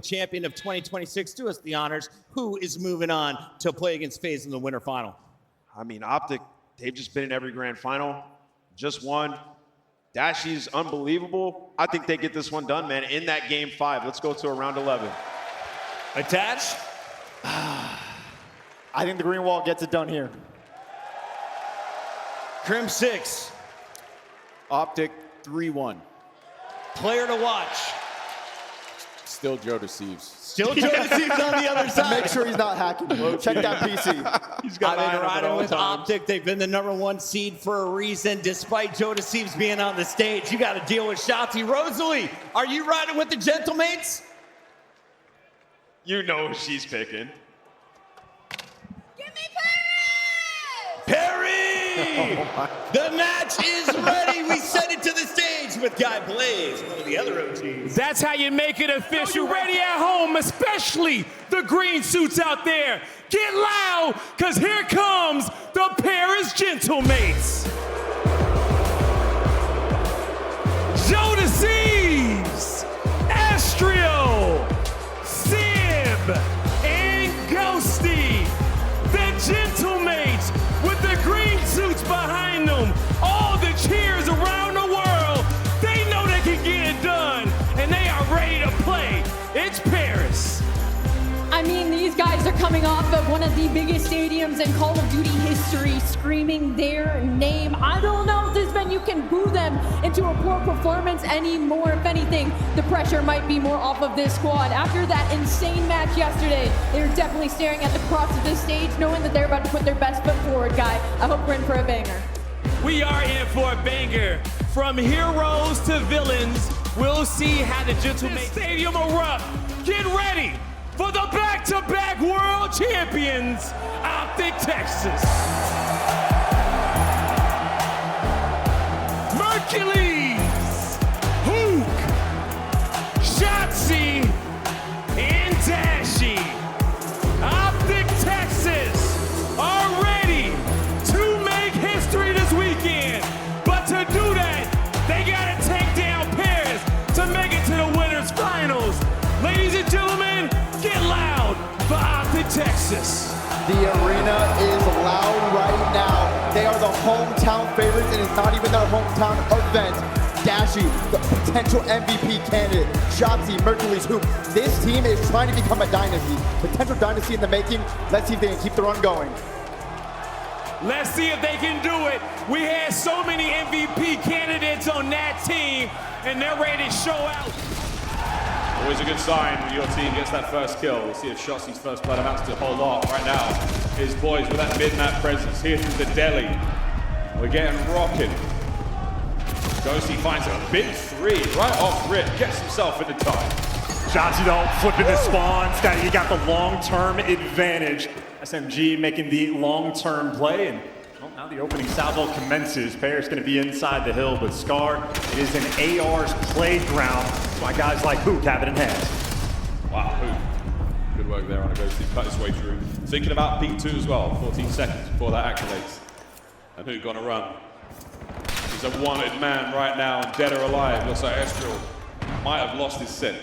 champion of 2026. Do us the honors. Who is moving on to play against Faze in the winter final? I mean, OpTic, they've just been in every grand final, just won. Dashy's unbelievable. I think they get this one done, man, in that game 5. Let's go to a round 11. Attached? I think the green wall gets it done here. Crim 6. OpTic 3-1. Player to watch. Still Joe Thieves. Still Joe Thieves on the other side. Make sure he's not hacking. Check that PC. He's got I've been riding with times. OpTic. They've been the #1 seed for a reason, despite Joe Thieves being on the stage. You got to deal with Shotzi. Rosalie, are you riding with the GentleM8s? You know who she's picking. Give me Perry! Perry! The match is ready. We send it to the stage with Guy Blaze, one of the other OGs. That's how you make it official. Ready at home, especially the green suits out there. Get loud, because here comes the Paris GentleM8s. Joe Thieves, Astrio, Sib, and Ghosty. The GentleM8s with the green suits behind them. All the cheers around the world. They know they can get it done, and they are ready to play. It's Paris. I mean, these guys are coming off of one of the biggest stadiums in Call of Duty history, screaming their name. I don't know if this venue can boo them into a poor performance anymore. If anything, the pressure might be more off of this squad. After that insane match yesterday, they're definitely staring at the cross of this stage, knowing that they're about to put their best foot forward, Guy. I hope we're in for a banger. We are in for a banger. From heroes to villains, we'll see how the GentleM8s stadium erupt. Get ready for the back-to-back world champions, OpTic Texas. Mercules, Huke, Shotzi, and Dashy. OpTic Texas are ready to make history this weekend. But to do that, they gotta take down Paris to make it to the winners finals. Ladies and gentlemen, get loud for OpTic Texas. The arena is loud right now. They are the hometown favorites, and it's not even their hometown event. Dashy, the potential MVP candidate, Shotzi, Mercules, Huke. This team is trying to become a dynasty. Potential dynasty in the making. Let's see if they can keep the run going. Let's see if they can do it. We had so many MVP candidates on that team, and they're ready to show out. Always a good sign when your team gets that first kill. We'll see if Shotzi's first blood amounts to a whole lot. Right now, his boys with that mid-map presence here through the deli. We're getting rocking. Ghosty finds a big 3 right off rip, gets himself into time. Shotzi though, flipping the spawns. You got the long-term advantage. SMG making the long-term play, and well, now the opening salvo commences. Paris going to be inside the hill, but Scar, it is an AR's playground. That's why guys like Huke have it in hand. Wow, Huke. Good work there on a Ghosty, cut his way through. Thinking about P2 as well, 14 seconds before that activates. And Huke gonna run. He's a wanted man right now, dead or alive. Looks like Estrel might have lost his scent.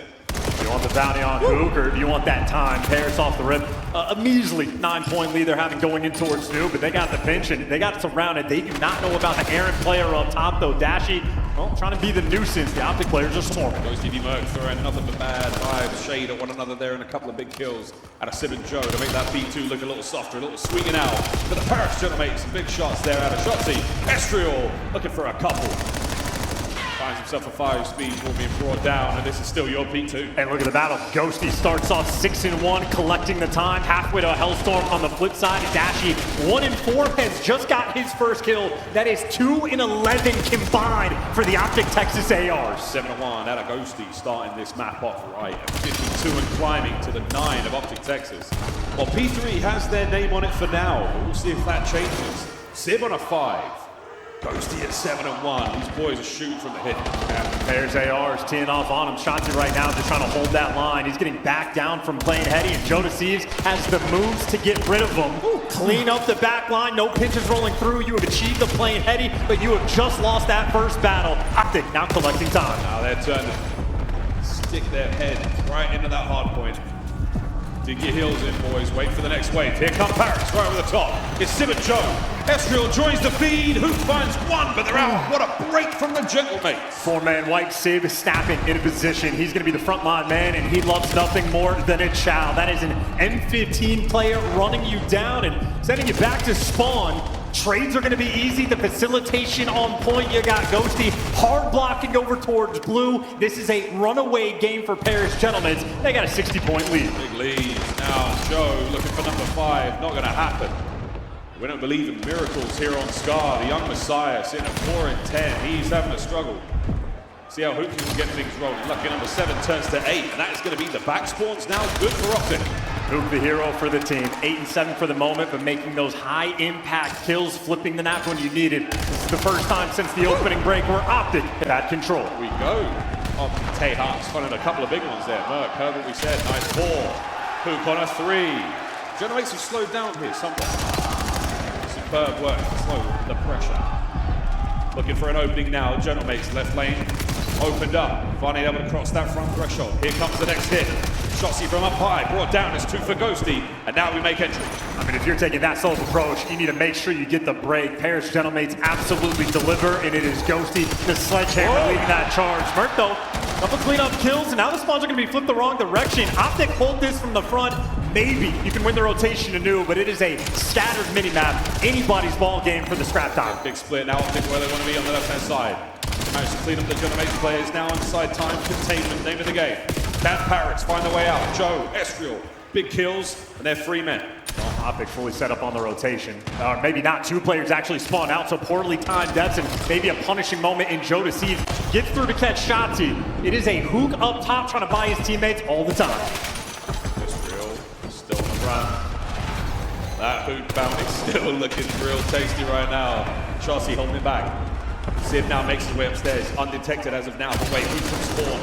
You want the bounty on Huke, or do you want that time? Paris off the rip. A measly 9-point lead they're having going in towards New, but they got the pinch and they got surrounded. They do not know about the errant player up top though. Dashy, well, trying to be the nuisance. The OpTic players are swarming. Goes TV Merc throwing nothing but bad vibes, shade at one another there, and a couple of big kills out of Sib and Joe to make that B2 look a little softer, a little swinging out. But the Paris GentleM8s, some big shots there out of Shotzi. Estriel looking for a couple. Finds himself a 5 speed, will be brought down, and this is still your P2. And look at the battle. Ghosty starts off 6-1, collecting the time, halfway to a Hellstorm on the flip side. Dashy, 1-4, has just got his first kill. That is 2-11 combined for the OpTic Texas ARs. 7-1 out of Ghosty, starting this map off right at 52 and climbing to the 9 of OpTic Texas. Well, P3 has their name on it for now. We'll see if that changes. Sib on a 5. Ghosty at 7-1. These boys are shooting from the hip. And Paris ARs teeing off on him. Shotzi right now just trying to hold that line. He's getting back down from playing heady, and Joe Thieves has the moves to get rid of him. Clean up the back line. No pinches rolling through. You have achieved the playing heady, but you have just lost that first battle. OpTic now collecting time. Now they're turning stick their head right into that hard point. Dig your heels in, boys. Wait for the next wave. Here comes Paris, right over the top. It's Sim and Joe. Estriel joins the feed. Huke finds one, but they're out. What a break from the GentleM8s. Four-man white Sib snapping into position. He's going to be the frontline man, and he loves nothing more than a chow. That is an M15 player running you down and sending you back to spawn. Trades are going to be easy. The facilitation on point. You got Ghosty hard blocking over towards blue. This is a runaway game for Paris GentleM8s. They got a 60-point lead. Big lead. Now Joe looking for number 5. Not going to happen. We don't believe in miracles here on Scar. The young Messiah sitting at 4 and 10. He's having a struggle. See how Huke can get things rolling. Lucky number 7 turns to 8, and that is going to be the back spawns now. Good for OpTic. Huke the hero for the team. 8 and 7 for the moment, but making those high impact kills, flipping the nap when you need it. This is the first time since the opening break where OpTic had control. Here we go. OpTic Texas finding a couple of big ones there. Merc, heard what we said. Nice 4. Huke on a 3. GentleM8s have slowed down here somewhat. Superb work to slow the pressure. Looking for an opening now. GentleM8s left lane opened up, finally able to cross that front threshold. Here comes the next hit. Shotsy from up high, brought down. It's 2 for Ghosty, and now we make entry. I mean, if you're taking that sort of approach, you need to make sure you get the break. Paris GentleM8s absolutely deliver, and it is Ghosty, the sledgehammer, leading that charge. Merc, though, couple cleanup kills, and now the spawns are going to be flipped the wrong direction. OpTic hold this from the front. Maybe you can win the rotation anew, but it is a scattered mini-map. Anybody's ball game for the scrap time. Big split now. OpTic where they want to be on the left-hand side. Managed to clean up the GentleM8s players. Now inside time containment, name of the game. Can Paris find the way out? Joe, Estriel, big kills, and they're 3 men. Well, OpTic fully set up on the rotation. Or maybe not, 2 players actually spawn out, so poorly timed deaths and maybe a punishing moment in Joe to see get through to catch Shotsy. It is a Huke up top trying to buy his teammates all the time. Estriel still on the run. That Huke bounty still looking real tasty right now. Shotsy holding it back. Sim now makes his way upstairs, undetected as of now, but wait, Huke from spawn.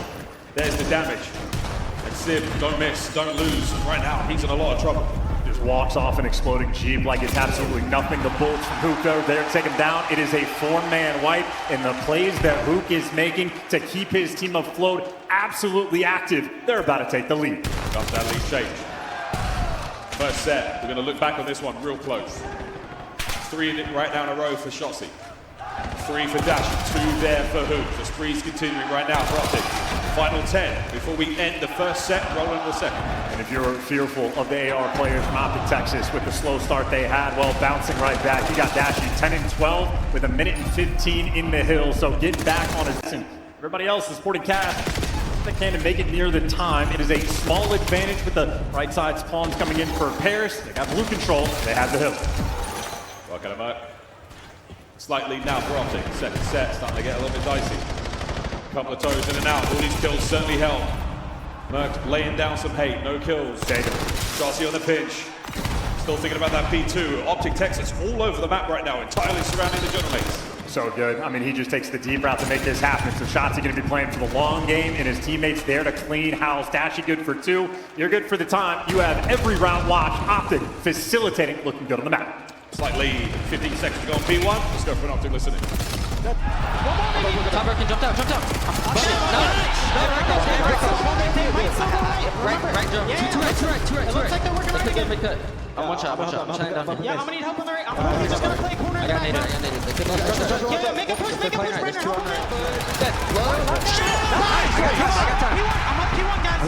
There's the damage. And Sim, don't miss, don't lose. Right now, he's in a lot of trouble. Just walks off an exploding Jeep like it's absolutely nothing. The bullets from Huke are there to take him down. It is a 4-man wipe, and the plays that Huke is making to keep his team afloat absolutely active. They're about to take the lead. Got that lead change. First set, we're going to look back on this one real close. 3 right down a row for Shotsy. 3 for Dashy, 2 there for Huke. The spree's continuing right now for OpTic. Final 10 before we end the first set and roll into the second. And if you're fearful of the AR players from OpTic Texas with the slow start they had, well, bouncing right back. You got Dashy 10 and 12 with 1 minute and 15 in the hill. So get back on his. And everybody else is sporting cash. They can make it near the time. It is a small advantage with the right side spawns coming in for Paris. They got blue control. They have the hill. Welcome him up. Slight lead now for OpTic. Second set starting to get a little bit dicey. Couple of toes in and out. All these kills certainly help. Merc laying down some hate. No kills. Shotsy on the pinch. Still thinking about that P2. OpTic Texas all over the map right now, entirely surrounding the GentleM8s. So good. I mean, he just takes the deep route to make this happen. So Shotsy going to be playing for the long game, and his teammates there to clean house. Dashy good for 2. You're good for the time. You have every round watched. OpTic facilitating, looking good on the map. Slight lead. 15 seconds to go on P1. Let's go for an OpTic listening. Top Birkin, jumped out. Right, Joe. Two right. Looks like they're working on it again. Mid-cut. I'm one shot. I'm shining down here. Yeah, I'm gonna need help on the right. He's just gonna play corner. I got naded. They couldn't have Yeah, make a push, Brenner. Help him. I'm up P1, guys.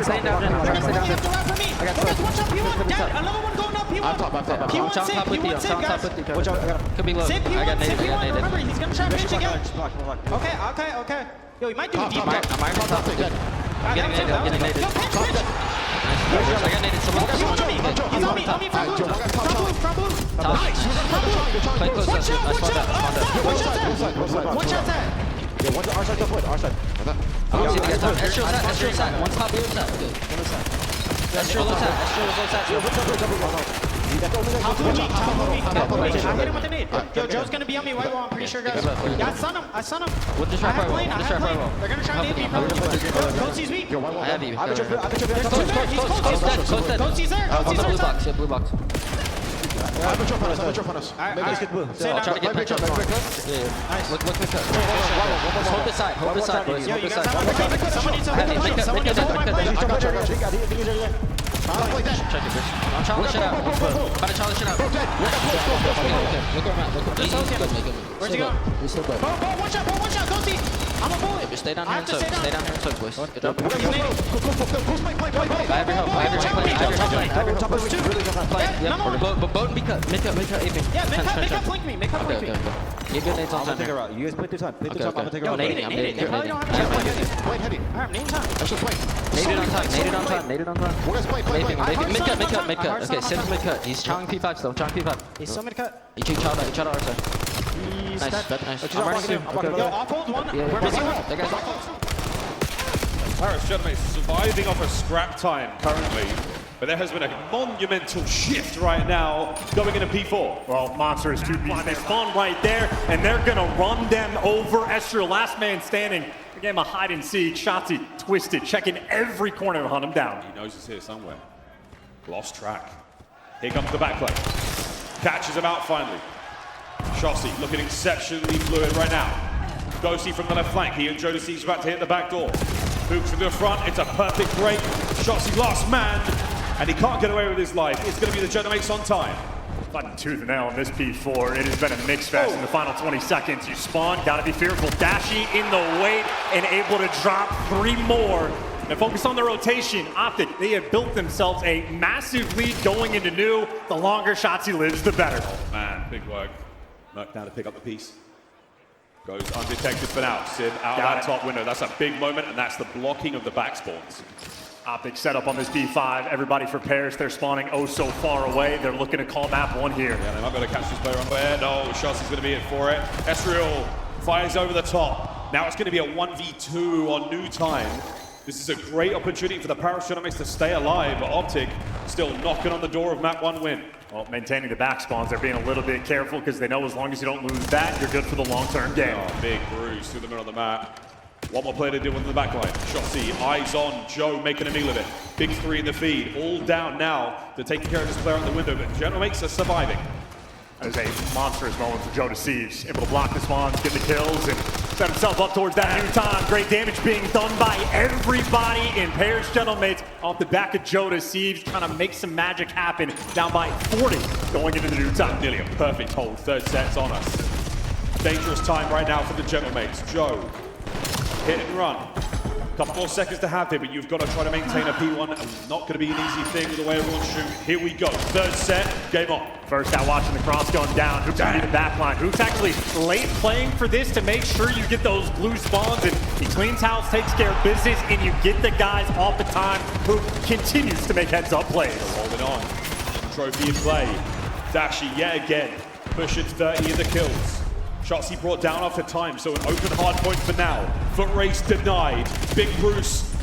Staying down. You have to run for me. Guys, watch out P1. Down. Another one going up P1. P1 save, guys. Watch out. Could be low. Save I got P1, save naded. P1. Remember, he's gonna try to pinch again. Okay. Yo, he might do a deep cut. I'm iron top. I'm getting naded. Yo, pinch. I got naded. Someone He's on me from blue. Play close. Watch out. One shot that. Yeah, one's our side, our side. Estriel side. One top blue side. Good. Estriel low side. Top blue. I hit him with a nade. Yo, Joe's gonna be on me white wall, I'm pretty sure, guys. Yeah, I stun him. With this trap I have plane. They're gonna try to nade me, probably. Ghosty's weak. I have you. He's close. Close dead. Ghosty's there. Blue box. Try to get punch up. Yeah. Look the cut. Just hold this side. Hold this side, boys. Hold this side. Someone needs to Check it, bitch. I'm trying this shit out. I'm about to try this shit out. Okay. Look where I'm at. Look where I'm at. Where's he going? Bo, one shot, go see. I'm a bullet. Just stay down here and soak. Stay down here and soak, boys. Good job. He's nading. I have your help. I have your help. But boat and be cut. Mid cut, AP. Yeah, make up flank me. Okay. Get good nades on time. You guys play through time. Play through time. I'm gonna take a I'm route. nading. Play heavy. Alright, name time. Let's just play. Naded on time. We're gonna play. Mid cut. Okay, Sim's mid cut. He's trying P5 still. He's still mid cut. He tried our side. Nice. I'm running too. Yo, off hold one. We're missing one. That guy's Paris GentleM8s surviving off of scrap time currently, but there has been a monumental shift right now going into P4. Well, Monster is 2Bs. They spawn right there, and they're gonna run them over. Estriel, last man standing. Again, a hide and seek. Shotzzy twisted, checking every corner to hunt him down. He knows he's here somewhere. Lost track. Here comes the backplay. Catches him out finally. Shotzzy looking exceptionally fluid right now. Ghosty from the left flank. He and Jodeci's about to hit the back door. Huke to the front. It's a perfect break. Shotzzy last man, and he can't get away with his life. It's going to be the GentleM8s on time. Fighting tooth and nail on this P4. It has been a mixed fest in the final 20 seconds. You spawn, gotta be fearful. Dashy in the wait and able to drop 3 more. And focus on the rotation. OpTic, they have built themselves a massive lead going into new. The longer Shotzzy lives, the better. Oh man, big work. Merc now to pick up the piece. Goes undetected for now. Sid out of that top window. That's a big moment, and that's the blocking of the back spawns. OpTic set up on this P5. Everybody for Paris. They're spawning oh so far away. They're looking to call map 1 here. Yeah, they might be able to catch this player unaware. No, Shotzzy's going to be in for it. Estriel fires over the top. Now it's going to be a 1v2 on new time. This is a great opportunity for the Paris GentleM8s to stay alive, but OpTic still knocking on the door of map 1 win. Well, maintaining the back spawns, they're being a little bit careful because they know as long as you don't lose that, you're good for the long-term game. Oh, big bruise through the middle of the map. One more player to deal with in the back line. Shotzzy, eyes on Joe, making a meal of it. Big 3 in the feed, all down now to taking care of this player on the window, but GentleM8s are surviving. There's a monstrous moment for Joe Deceives, able to block the spawns, get the kills, and set himself up towards that new time. Great damage being done by everybody in Paris GentleM8s off the back of Joe Deceives, trying to make some magic happen, down by 40 going into the new time. Nearly a perfect hold, 3rd set's on us. Dangerous time right now for the GentleM8s. Joe, hit and run. Couple more seconds to have here, but you've got to try to maintain a P1. Not going to be an easy thing with the way everyone's shooting. Here we go, 3rd set, game on. First out watching the cross going down. Huke's going to be the back line. Huke's actually late playing for this to make sure you get those blue spawns, and he cleans house, takes care of business, and you get the guys off the time. Huke continues to make heads-up plays. Hold it on. Trophy in play. Dashy yet again, pushing 30 in the kills. Shotzzy brought down after time, so an open hard point for now. Foot race denied. Big Bruce,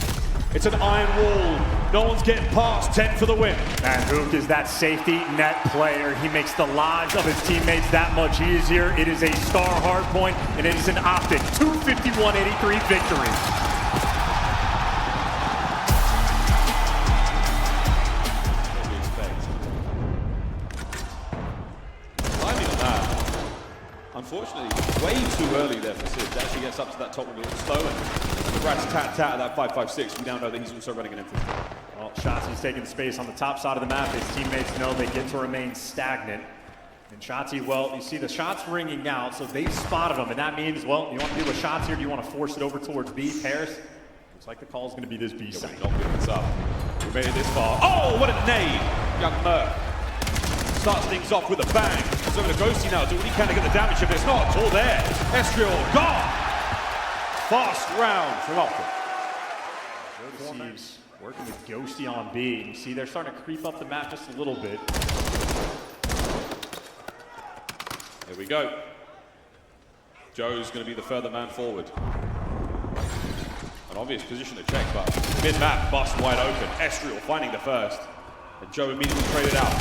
it's an iron wall. No one's getting past. 10 for the win. And Huke is that safety net player. He makes the lives of his teammates that much easier. It is a Scar Hardpoint, and it is an OpTic 251-83 victory. Unfortunately, way too early there for Sid. Dashy gets up to that top one a little slow, and the rat-tat-tat of that 5.56, we now know that he's also running an M50. Well, Shotzzy's taking the space on the top side of the map. His teammates know they get to remain stagnant. And Shotzzy, well, you see the shots ringing out, so they've spotted him, and that means, well, you want to deal with shots here, do you want to force it over towards B? Paris, looks like the call's going to be this B side. Not giving this up. We made it this far. Oh, what a nade! Young Merc starts things off with a bang. So the Ghosty now do what he can to get the damage if it's not. It's all there. Estriel gone. Fast round from OpTic. Thieves working with Ghosty on B. You see they're starting to creep up the map just a little bit. Here we go. Joe's going to be the further man forward. An obvious position to check, but mid-map, bust wide open. Estriel finding the first. And Joe immediately traded out.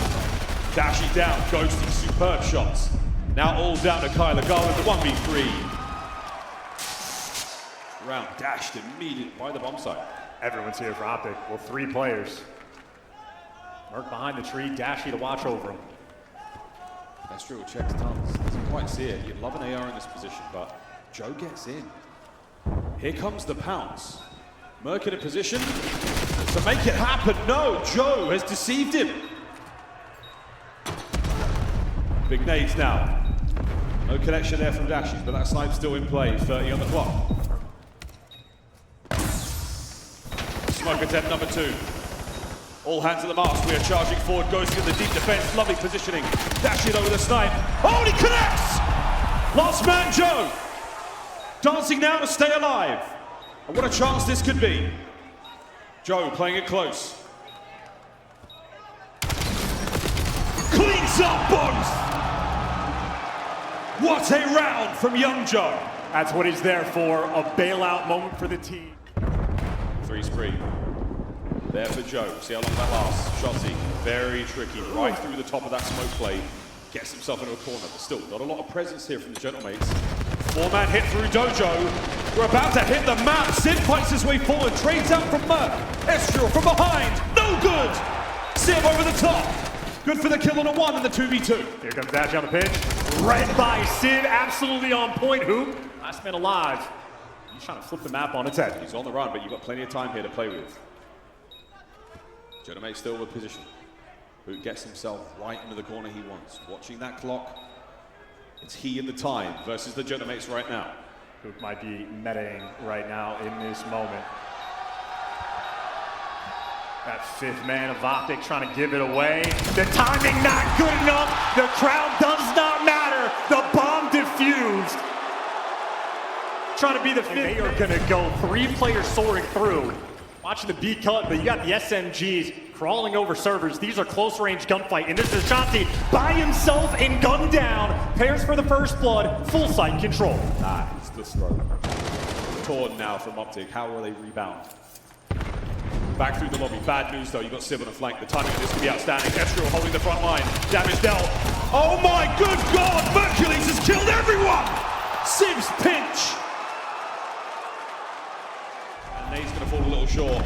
Dashy down, Ghosty, superb shots. Now all down to Kyler Garland, the 1v3. Round dashed immediately by the bomb site. Everyone's here for OpTic. Well, 3 players. Merc behind the tree, Dashy to watch over him. Estriel checks tons. Doesn't quite see it. You'd love an AR in this position, but Joe gets in. Here comes the pounce. Merc in a position to make it happen. No, Joe has deceived him. Big nades now. No connection there from Dashy, but that snipe's still in play. 30 on the clock. Smoke attempt number 2. All hands at the mast. We are charging forward. Goes to the deep defense. Lovely positioning. Dashy though with a snipe. Oh, and he connects! Last man Joe. Dancing now to stay alive. And what a chance this could be. Joe playing it close. Cleans up both! What a round from young Joe. That's what he's there for, a bailout moment for the team. 3 spree. There for Joe. See how long that lasts. Shotzi, very tricky. Right through the top of that smoke play. Gets himself into a corner, but still not a lot of presence here from the GentleM8s. 4-man hit through Dojo. We're about to hit the map. Sid fights his way forward. Trades out from Merc. Estriel from behind. No good. Sid over the top. Good for the kill on a 1 in the 2v2. Here comes Dashy on the pitch. Read by Sid, absolutely on point. Huke, last man alive. He's trying to flip the map on its head. He's on the run, but you've got plenty of time here to play with. GentleM8 still with position. Huke gets himself right into the corner he wants. Watching that clock. It's he and the time versus the GentleM8s right now. Huke might be metaing right now in this moment. That 5th man of OpTic trying to give it away. The timing not good enough. The crowd does not matter. The bomb diffused. Trying to be the 5th. They are going to go 3 players soaring through. Watching the B cut, but you got the SMGs crawling over servers. These are close range gunfight, and this is Shotzi by himself and gunned down. Pairs for the first blood, full sight control. Nice, the throw. Torn now from OpTic. How will they rebound? Back through the lobby. Bad news though, you've got Sib on the flank. The timing of this could be outstanding. Estriel holding the front line. Damage dealt. Oh my good God! Mercules has killed everyone! Sib's pinch! And Nate's gonna fall a little short.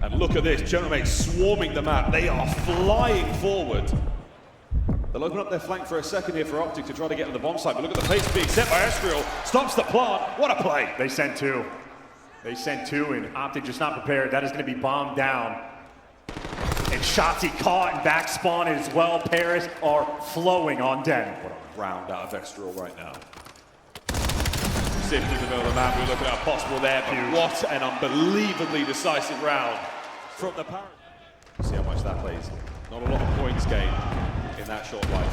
And look at this, GentleM8 swarming the map. They are flying forward. They'll open up their flank for a second here for OpTic to try to get to the bomb site, but look at the pace being set by Estriel. Stops the plant. What a play! They sent 2. They sent 2, and OpTic just not prepared. That is going to be bombed down. And Shotzi caught and back spawn as well. Paris are flowing on Den. What a round out of Estriel right now. Sib to the middle of the map. We look at how possible there, but what an unbelievably decisive round from the Paris. See how much that plays. Not a lot of points gained in that short life.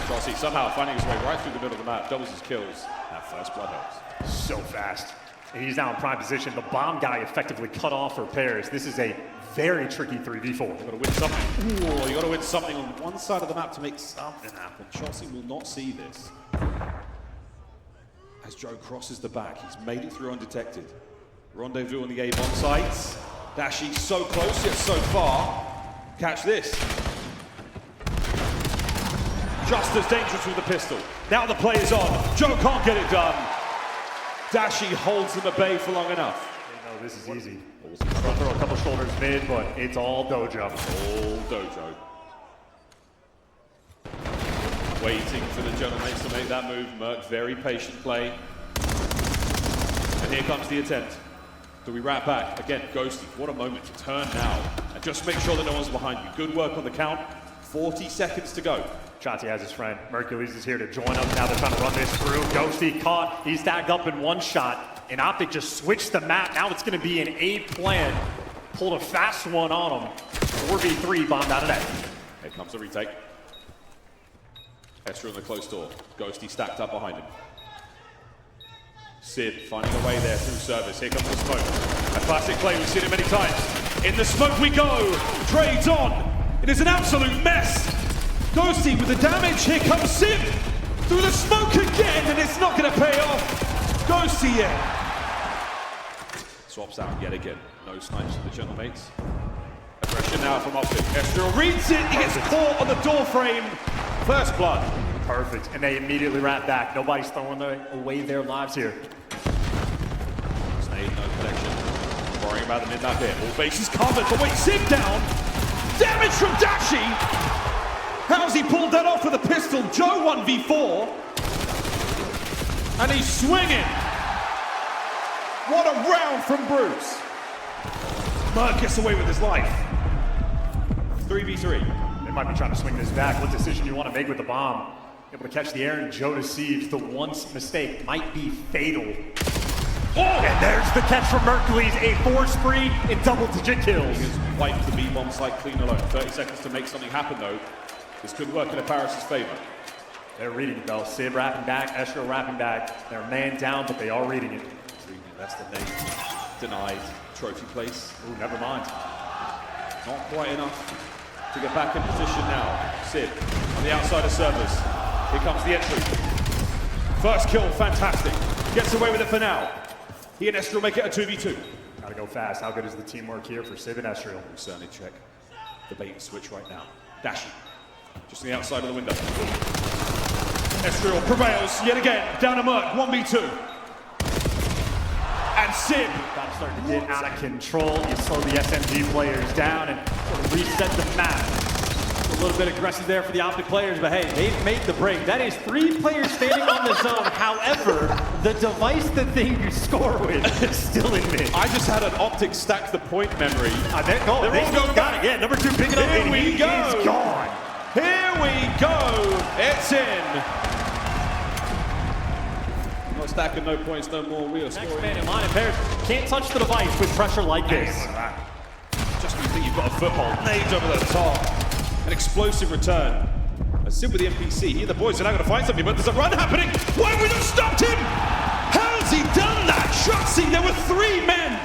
Shotzi somehow finding his way right through the middle of the map. Doubles his kills. That first blood helps. So fast. And he's now in prime position. The bomb guy effectively cut off for Paris. This is a very tricky 3v4. You've got to win something. Ooh, you got to win something on one side of the map to make something happen. Shotzi will not see this. As Joe crosses the back, he's made it through undetected. Rendezvous on the A bomb sites. Dashy so close yet so far. Catch this. Just as dangerous with the pistol. Now the play is on. Joe can't get it done. Dashy holds him at bay for long enough. They know this is easy. Throw a couple shoulders mid, but it's all Dojo. All Dojo. Waiting for the GentleM8s to make that move. Merc, very patient play. And here comes the attempt. Do we wrap back? Again, Ghosty, what a moment to turn now. And just make sure that no one's behind you. Good work on the count. 40 seconds to go. Shotzi has his friend. Mercules is here to join up. Now they're trying to run this through. Ghosty caught. He's tagged up in 1 shot. And OpTic just switched the map. Now it's going to be an A plan. Pulled a fast one on him. 4v3 bombed out of that. Here comes the retake. Estriel in the close door. Ghosty stacked up behind him. Sid finding a way there through service. Here comes the smoke. A classic play, we've seen it many times. In the smoke we go. Trades on. It is an absolute mess. Ghosty with the damage. Here comes Sid through the smoke again, and it's not going to pay off. Ghosty swaps out yet again. No snipes for the GentleM8s. Aggression now from OpTic. Estriel reads it. He gets caught on the door frame. First blood. Perfect. And they immediately wrap back. Nobody's throwing away their lives here. Snade, no protection. Worrying about the mid-map here. All bases covered, but wait, Sid down. Damage from Dashy. How's he pulled that off with a pistol? Joe 1v4. And he's swinging. What a round from Bruce. Merc gets away with his life. 3v3. They might be trying to swing this back. What decision you want to make with the bomb? Able to catch the air, and Joe Deceives. The once mistake might be fatal. Oh! And there's the catch from Mercules. A 4 spree in double-digit kills. He has wiped the B-bomb site clean alone. 30 seconds to make something happen, though. This could work in Paris' favor. They're reading it, though. Sib wrapping back, Estro wrapping back. They're man down, but they are reading it. That's the name. Denied. Trophy place. Ooh, never mind. Not quite enough to get back in position now. Sib on the outside of servers. Here comes the entry. First kill, fantastic. Gets away with it for now. He and Estriel make it a 2v2. Gotta go fast. How good is the teamwork here for Sib and Estriel? We certainly check the bait and switch right now. Dashy, just on the outside of the window. Estriel prevails yet again. Down to Merc, 1v2. And Sib. About to start to get out of control. You slow the SMG players down and sort of reset the map. A little bit aggressive there for the OpTic players, but hey, they've made the break. That is 3 players standing on the zone. However, the device that they score with is still in mid. I just had an OpTic stack the point memory. They're all going back. Yeah, number 2 picking up. Here we go. He's gone. Here we go. It's in. No stack and no points, no more. We are scoring. Next man in line, and Paris can't touch the device with pressure like this. Just when you think you've got a foothold, nades over the top. An explosive return. A Sib with the NPC. Here the boys are now going to find something, but there's a run happening. Why have we not stopped him? How's he done that? Shotzzy, there were 3 men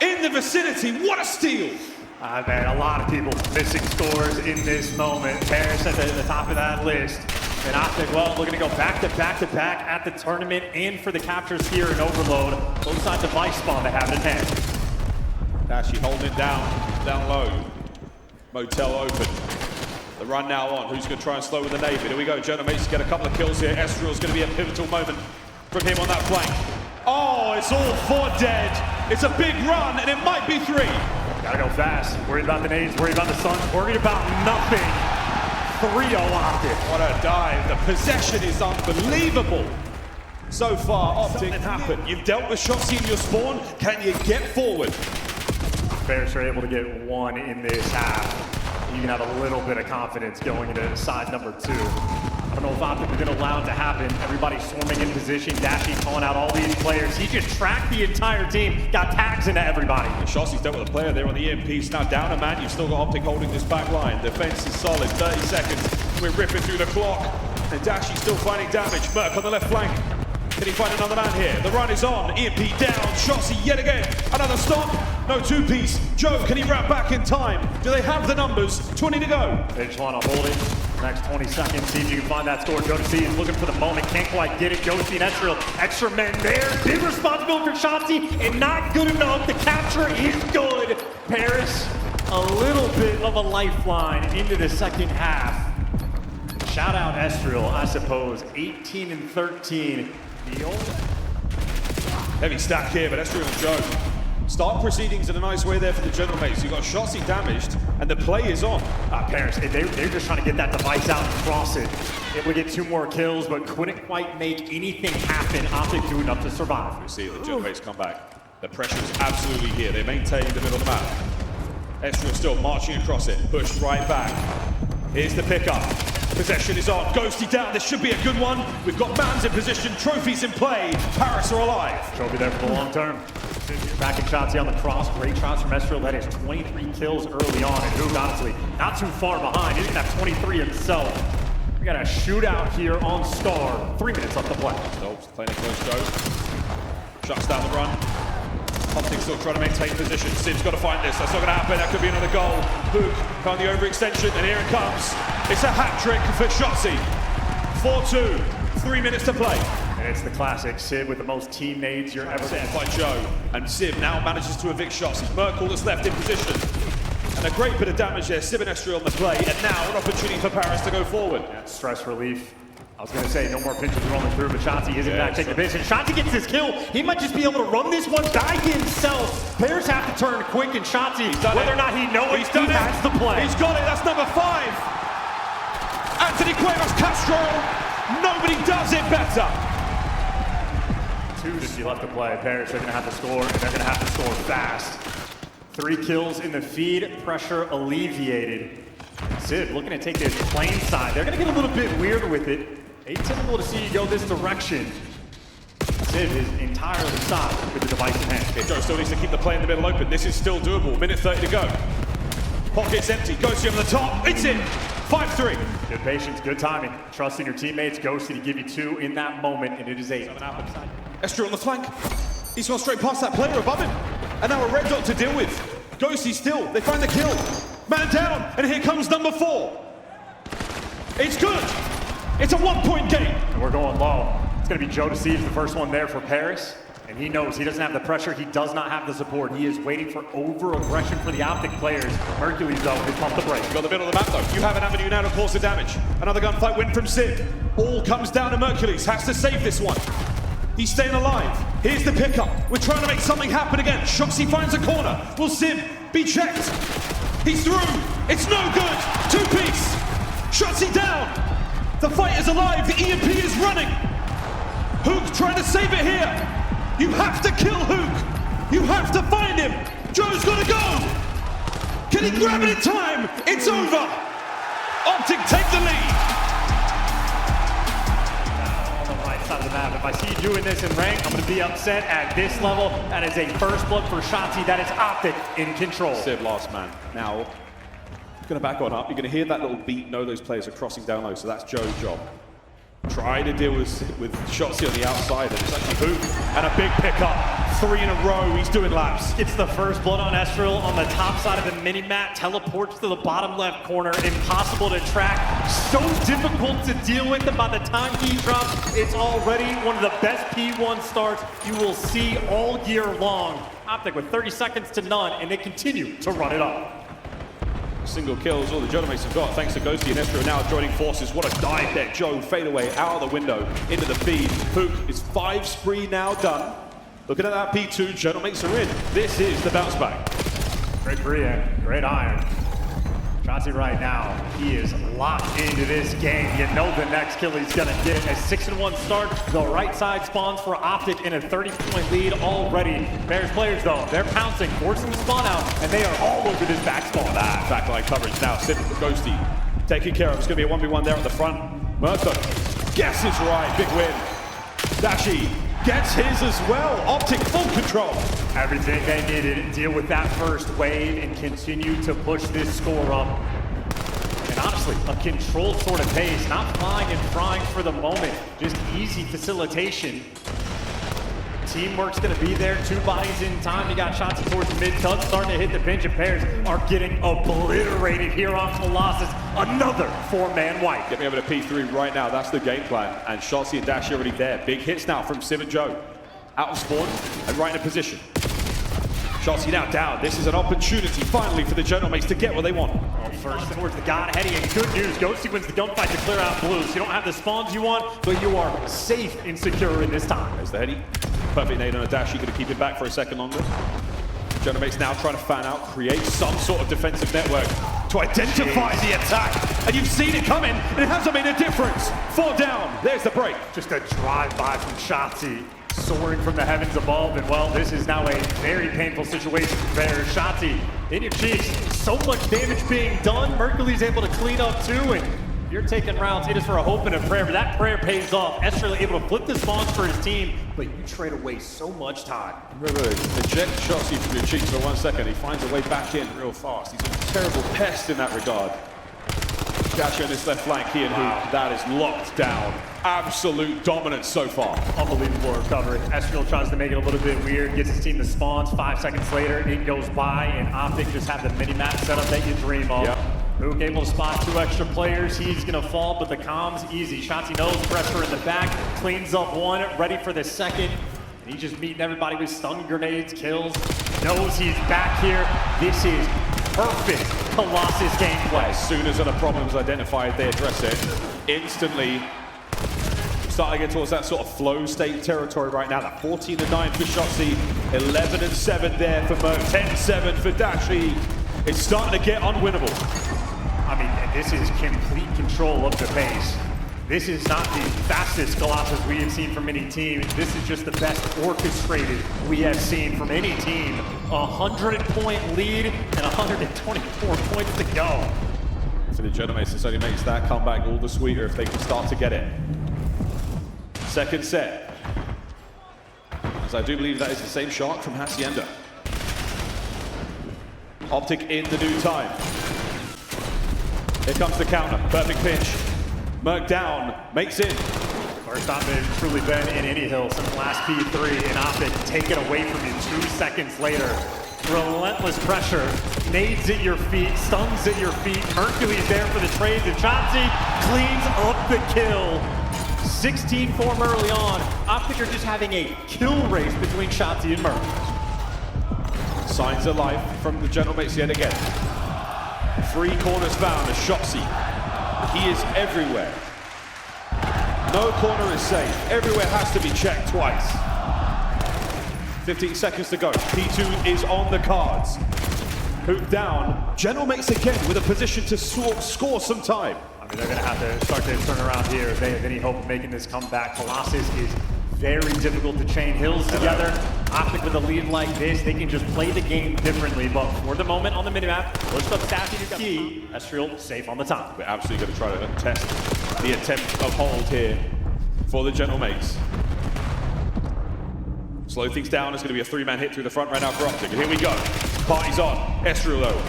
in the vicinity. What a steal. Man, a lot of people missing scores in this moment. Paris at the top of that list. And OpTic, well, we're going to go back to back to back at the tournament and for the captures here in Overload. Both sides device spawn they have it in hand. Dashy holding it down low. Motel open. The run now on. Who's going to try and slow with the nade? Here we go. GentleM8s get a couple of kills here. Estriel's going to be a pivotal moment from him on that flank. Oh, it's all 4 dead. It's a big run, and it might be 3. Gotta go fast. Worried about the nades, worried about the Suns, worried about nothing. 3-0 OpTic. What a dive. The possession is unbelievable. So far, OpTic happened. You've dealt with Shotzzy in your spawn. Can you get forward? Bears are able to get 1 in this half. You can have a little bit of confidence going into side number 2. I don't know if OpTic are going to allow it to happen. Everybody's swarming in position. Dashy calling out all these players. He just tracked the entire team, got tags into everybody. Shotzzy's dealt with a player there on the EMP. Now down a man. You've still got OpTic holding this back line. Defense is solid. 30 seconds. We're ripping through the clock. And Dashy still finding damage. Merc on the left flank. Can he find another man here? The run is on. EMP down. Shotzzy yet again. Another stop. No 2-piece. Joe, can he wrap back in time? Do they have the numbers? 20 to go. They just want to hold it. Next 20 seconds. See if you can find that score. Joe Deceives looking for the moment. Can't quite get it. Ghosty and Estriel. Extra men there. Big responsibility for Shotzzy. And not good enough. The capture is good. Paris, a little bit of a lifeline into the second half. Shout out Estriel, I suppose. 18 and 13. Heavy stack here, but Estriel and Joe start proceedings in a nice way there for the GentleM8s. You've got Shotzzy damaged, and the play is on. Paris, they're just trying to get that device out and cross it. Able to get 2 more kills, but couldn't quite make anything happen. OpTic do enough to survive. We see the GentleM8s come back. The pressure is absolutely here. They maintain the middle of the map. Estriel still marching across it, pushed right back. Here's the pickup. Possession is on. Ghosty down. This should be a good one. We've got mans in position. Trophies in play. Paris are alive. Trophy there for the long term. Back in Shotzzy on the cross. Great shots from Estriel. That is 23 kills early on. And Huke, honestly, not too far behind. He doesn't have 23 himself. We got a shootout here on Scar. 3 minutes left to play. Stokes playing it close, Joe. Shuts down the run. OpTic still trying to maintain position. Sib's got to find this. That's not going to happen. That could be another goal. Huke found the overextension, and here it comes. It's a hat trick for Shotzzy. 4-2. 3 minutes to play. And it's the classic Sib with the most team nades you're ever set by Joe. And Sib now manages to evict Shotzzy. Merkel is left in position. And a great bit of damage there. Sib and Estriel on the play. And now an opportunity for Paris to go forward. Yeah, stress relief. I was going to say no more pinches rolling through, but Shotzzy isn't back taking the position. Shotzzy gets his kill. He might just be able to run this one by himself. Players have to turn quick, and Shotzzy, whether or not he knows it, he has the play. He's got it. That's number 5. Anthony Cuevas Castro. Nobody does it better. 2 left to play. Paris are going to have to score, and they're going to have to score fast. 3 kills in the feed, pressure alleviated. Sid looking to take this plane side. They're going to get a little bit weird with it. Atypical to see you go this direction. Sid is entirely stopped with the device in hand. Okay, Joe still needs to keep the play in the middle open. This is still doable. Minute 30 to go. Pockets empty. Ghosty on the top. It's in. 5-3. Good patience, good timing. Trusting your teammates. Ghosty to give you 2 in that moment, and it is 8. Esther on the flank. He's gone straight past that player above him. And now a red dot to deal with. Ghosty still. They find the kill. Man down. And here comes number 4. It's good. It's a 1-point game. And we're going low. It's going to be Joe Deceives, the first one there for Paris. And he knows he doesn't have the pressure. He does not have the support. He is waiting for over-aggression for the OpTic players. Hercules, though, has pumped the brakes. Got the middle of the map, though. You have an avenue now to cause the damage. Another gunfight win from Sid. All comes down to Hercules. Has to save this one. He's staying alive. Here's the pickup. We're trying to make something happen again. Shoxy finds a corner. Will Sid be checked? He's through. It's no good. 2-piece. Shoxy down. The fight is alive. The EMP is running. Huke trying to save it here. You have to kill Huke. You have to find him. Joe's got to go. Can he grab it in time? It's over. OpTic take the lead. On the right side of the map. If I see you doing this in rank, I'm going to be upset at this level. That is a first blood for Shoxy. That is OpTic in control. Sid last man. Now, going to back on up. You're going to hear that little beat. Know those players are crossing down low, so that's Joe's job. Try to deal with Shoxy on the outside, and it's actually Huke. And a big pickup. 3 in a row. He's doing laps. It's the first blood on Estriel on the top side of the mini-map. Teleports to the bottom left corner. Impossible to track. So difficult to deal with. And by the time he drops, it's already one of the best P1 starts you will see all year long. OpTic with 30 seconds to none, and they continue to run it up. Single kills, all the GentleM8s have got, thanks to Ghosty and Estro now joining forces. What a dive there. Joe, fade away, out of the window, into the feed. Huke is 5 spree now done. Looking at that P2, GentleM8s are in. This is the bounce back. Great Korea, great iron. Shoxy right now, he is locked into this game. You know the next kill he's gonna get. A 6-1 start. The right side spawns for OpTic in a 30-point lead already. Bears players though, they're pouncing, forcing the spawn out, and they are all over this back spawn. That backline coverage now, sitting with Ghosty. Taken care of, it's gonna be a 1v1 there at the front. Murtha guesses right, big win. Dashy gets his as well. OpTic full control. Everything they needed, deal with that first wave and continue to push this score up. And honestly, a controlled sort of pace, not flying and frying for the moment, just easy facilitation. Teamwork's gonna be there, 2 bodies in time. You got Shoxy towards the mid-cut, starting to hit the pinch, and Pairs are getting obliterated here on Colossus. Another 4-man wipe. Get me over to P3 right now, that's the game plan. And Shoxy and Dashy already there. Big hits now from Sim and Joe. Out of spawn and right in a position. Shoxy now down. This is an opportunity finally for the GentleM8s to get what they want. First towards the god heading, and good news, Ghosty wins the gunfight to clear out blue. So you don't have the spawns you want, but you are safe and secure in this time. There's the heady. Perfect nade on a Dashy, going to keep it back for a second longer. GentleM8s now trying to fan out, create some sort of defensive network to identify the attack. And you've seen it coming, and it hasn't made a difference. 4 down, there's the break. Just a drive-by from Shoxy, soaring from the heavens above. And well, this is now a very painful situation for Shoxy in your cheeks. So much damage being done. Mercury's able to clean up too, and you're taking rounds. It is for a hope and a prayer, but that prayer pays off. Estrella able to flip the spawns for his team, but you trade away so much time. Remember, eject Shoxy from your cheeks for 1 second. He finds a way back in real fast. He's a terrible pest in that regard. Dashy on his left flank, he and Huke. That is locked down. Absolute dominance so far. Unbelievable recovery. Estrella tries to make it a little bit weird, gets his team the spawns. 5 seconds later, it goes by, and OpTic just have the mini-map setup that you dream of. Yep. Huke able to spot 2 extra players. He's gonna fall, but the comms easy. Shoxy knows pressure in the back, cleans up 1, ready for the second. And he's just meeting everybody with stun grenades, kills. Knows he's back here. This is perfect Colossus gameplay. As soon as a problem is identified, they address it instantly. Starting to get towards that sort of flow state territory right now. That 14-9 for Shoxy, 11-7 there for Merc, 10-7 for Dashy. It's starting to get unwinnable. I mean, this is complete control of the pace. This is not the fastest Colossus we have seen from any team. This is just the best orchestrated we have seen from any team. 100-point lead and 124 points to go. For the GentleM8s, this only makes that comeback all the sweeter if they can start to get it. Second set. As I do believe that is the same shot from Hacienda. OpTic in the new time. Here comes the counter, perfect pinch. Merc down, makes it. First time they've truly been in any hill since last P3, and OpTic take it away from you 2 seconds later. Relentless pressure, nades at your feet, stuns at your feet. Hercules there for the trades, and Chopsy cleans up the kill. 16 form early on. OpTic are just having a kill race between Chopsy and Merc. Signs of life from the GentleM8s yet again. 3 corners found as Shopsy. He is everywhere. No corner is safe. Everywhere has to be checked twice. 15 seconds to go. P2 is on the cards. Huke down. GentleM8s again with a position to score some time. I mean, they're going to have to start to turn around here if they have any hope of making this comeback. Colossus is very difficult to chain hills together. OpTic with a lead like this, they can just play the game differently. But for the moment on the minimap, looks up Dashy to key. Estriel safe on the top. We're absolutely going to try to test the attempt of hold here for the GentleM8s. Slow things down. It's going to be a 3-man hit through the front right now for OpTic. And here we go. Party's on. Estriel though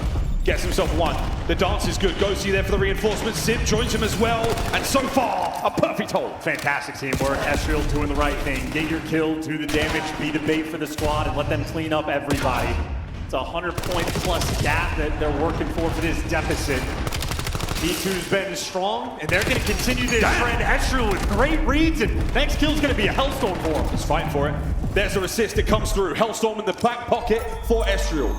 gets himself one. The dance is good. Ghosty there for the reinforcement. Sim joins him as well. And so far, a perfect hold. Fantastic teamwork. Estriel doing the right thing. Get your kill, do the damage, be the bait for the squad, and let them clean up everybody. It's a 100-point plus gap that they're working for this deficit. P2's been strong, and they're going to continue this trend. Estriel with great reads, and next kill's going to be a Hellstorm for him. He's fighting for it. There's a assist that comes through. Hellstorm in the back pocket for Estriel.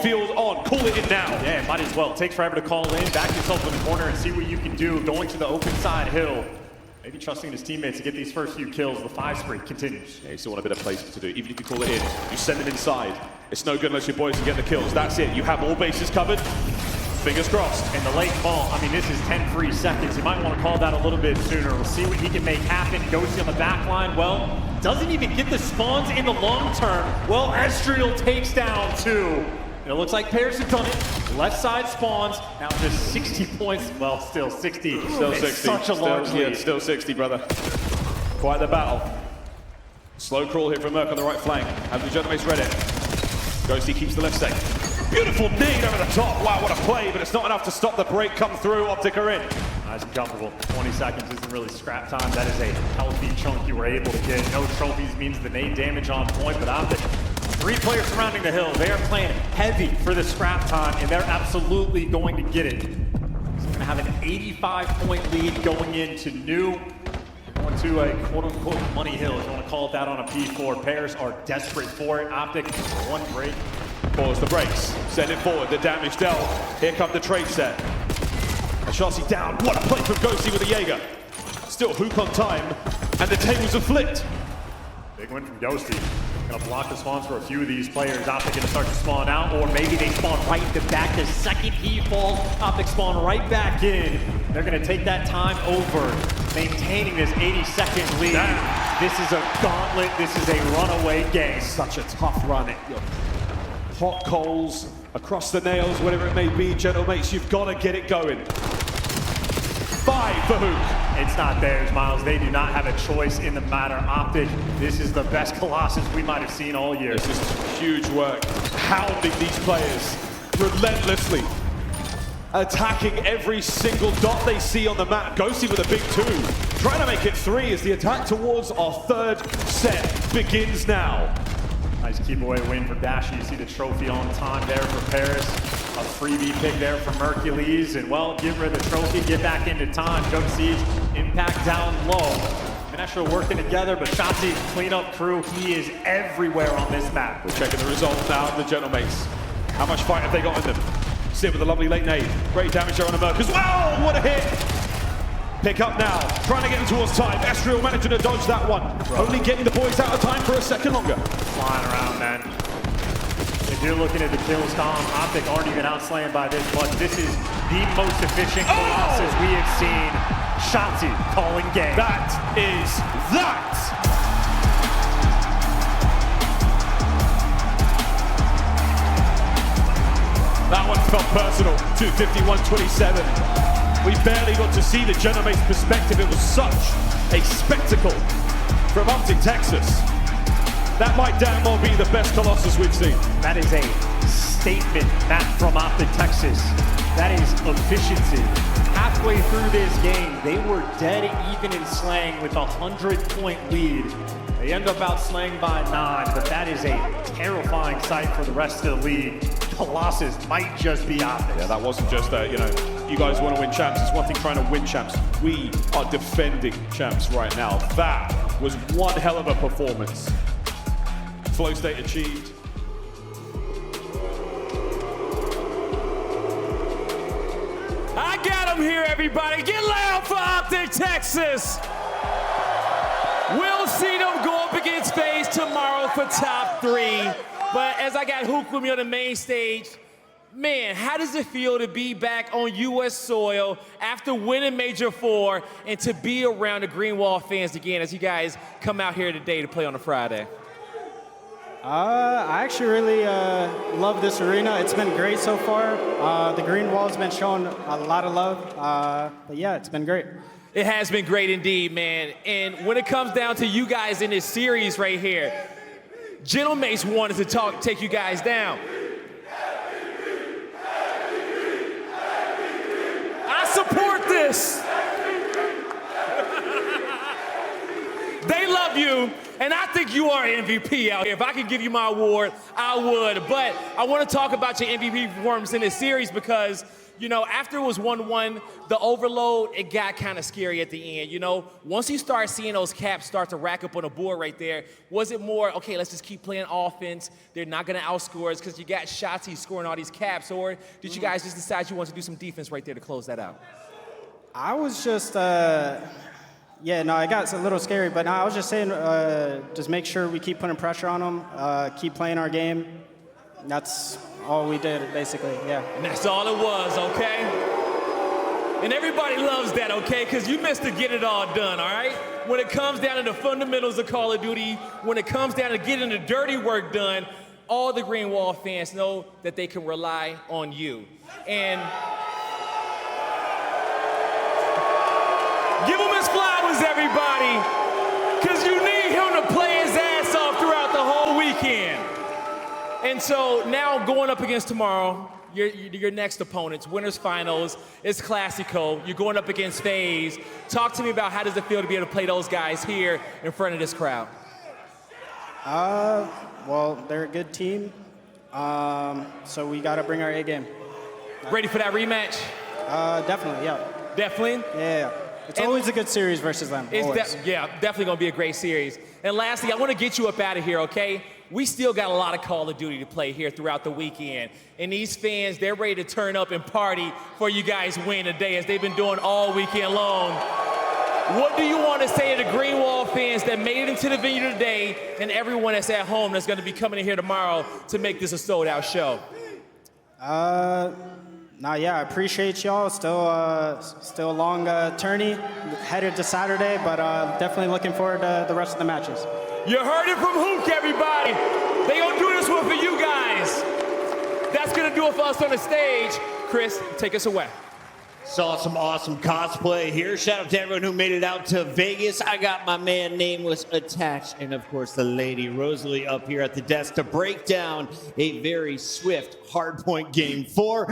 Field on. Call it in now. Yeah, might as well. It takes forever to call in. Back yourself in the corner and see what you can do. Going to the open side hill. Maybe trusting his teammates to get these first few kills. The 5 spree continues. Yeah, you still want a bit of placement to do. Even if you call it in, you send them inside. It's no good unless your boys can get the kills. That's it. You have all bases covered. Fingers crossed. And the late ball, I mean, this is 10 free seconds. You might want to call that a little bit sooner. We'll see what he can make happen. Ghosty on the back line. Well, doesn't even get the spawns in the long term. Well, Estriel takes down 2. And it looks like Paris have done it. Left side spawns. Now just 60 points. Well, still 60. Still 60. Such a large lead. Yeah, still 60, brother. Quite the battle. Slow crawl here from Merc on the right flank. Have the GentleM8s read it. Ghosty keeps the left side. Beautiful nade over the top. Wow, what a play, but it's not enough to stop the break come through. OpTic are in. Nice and comfortable. 20 seconds isn't really scrap time. That is a healthy chunk you were able to get. No trophies means the nade damage on point, but OpTic, 3 players surrounding the hill. They are playing heavy for the scrap time, and they're absolutely going to get it. So we're going to have an 85-point lead going into new. Going to a quote-unquote money hill, if you want to call it that, on a P4. Pairs are desperate for it. OpTic, 1 break. Pause the brakes, send it forward, the damage dealt. Here come the trade set. And Shotzi down, what a play from Ghosty with the Jaeger. Still Huke on time, and the tables are flipped. Big win from Ghosty. Gonna block the spawns for a few of these players. OpTic gonna start to spawn out, or maybe they spawn right into back. The second he falls, OpTic spawn right back in. They're gonna take that time over, maintaining this 80-second lead. This is a gauntlet, this is a runaway game. Such a tough run. Hot coals, across the nails, whatever it may be. GentleM8s, you've got to get it going. 5 for Huke. It's not theirs, Miles. They do not have a choice in the matter. OpTic, this is the best Colossus we might have seen all year. This is huge work. Hounding these players relentlessly. Attacking every single dot they see on the map. Ghosty with a big 2. Trying to make it 3 as the attack towards our 3rd set begins now. Nice keep away win for Dashy. You see the trophy on time there for Paris. A freebie pick there for Hercules. And well, get rid of the trophy, get back into time. Joe Siege, impact down low. Minnesota working together, but Shotzi's cleanup crew, he is everywhere on this map. We're checking the results now of the GentleM8s. How much fight have they got in them? Sim with a lovely late nade. Great damage there on the Merc as well. What a hit! Pick up now, trying to get them towards time. Estriel managing to dodge that one. Only getting the boys out of time for a second longer. Flying around, man. If you're looking at the kills, Tom, OpTic aren't even outslaying by this much. This is the most efficient Colossus we have seen. Shotzi calling game. That is that. That one felt personal. 251-27. We barely got to see the GentleM8s perspective. It was such a spectacle from OpTic Texas. That might damn well be the best Colossus we've seen. That is a statement back from OpTic Texas. That is efficiency. Halfway through this game, they were dead even in slaying with a 100-point lead. They end up outslaying by 9, but that is a terrifying sight for the rest of the league. Colossus might just be OpTic. Yeah, that wasn't just you guys want to win champs. It's one thing trying to win champs. We are defending champs right now. That was one hell of a performance. Flow state achieved. I got him here, everybody. Get loud for OpTic Texas. We'll see them go up against Faze tomorrow for top 3. But as I got Huke with me on the main stage, man, how does it feel to be back on U.S. soil after winning Major 4 and to be around the Green Wall fans again as you guys come out here today to play on a Friday? I actually really love this arena. It's been great so far. The Green Wall's been showing a lot of love. But yeah, it's been great. It has been great indeed, man. And when it comes down to you guys in this series right here, GentleM8s wanted to take you guys down. I support this. They love you, and I think you are MVP out here. If I could give you my award, I would. But I want to talk about your MVP performance in this series because, you know, after it was 1-1, the overload, it got kind of scary at the end. You know, once you start seeing those caps start to rack up on the board right there, was it more, okay, let's just keep playing offense. They're not going to outscore us because you got Shotzi scoring all these caps, or did you guys just decide you want to do some defense right there to close that out? I was just, yeah, no, it got a little scary, but no, I was just saying, just make sure we keep putting pressure on them, keep playing our game. That's all we did, basically, yeah. And that's all it was, okay? And everybody loves that, okay? Because you missed to get it all done, all right? When it comes down to the fundamentals of Call of Duty, when it comes down to getting the dirty work done, all the Green Wall fans know that they can rely on you. And give him his flowers, everybody, because you need him to play his ass off throughout the whole weekend. And so now going up against tomorrow, your next opponents, winners finals, it's Classico. You're going up against Faze. Talk to me about how does it feel to be able to play those guys here in front of this crowd? Well, they're a good team, so we got to bring our A game. Ready for that rematch? Definitely, yeah. Definitely? Yeah. It's always a good series versus them. Yeah, definitely going to be a great series. And lastly, I want to get you up out of here, okay? We still got a lot of Call of Duty to play here throughout the weekend. And these fans, they're ready to turn up and party for you guys win today, as they've been doing all weekend long. What do you want to say to the Green Wall fans that made it into the venue today and everyone that's at home that's going to be coming in here tomorrow to make this a sold-out show? Yeah, I appreciate y'all. Still a long tourney headed to Saturday, but definitely looking forward to the rest of the matches. You heard it from Huke, everybody. They gonna do this one for you guys. That's gonna do it for us on the stage. Chris, take us away. Saw some awesome cosplay here. Shout out to everyone who made it out to Vegas. I got my man Nameless attached, and of course the lady Rosalie up here at the desk to break down a very swift hardpoint game 4.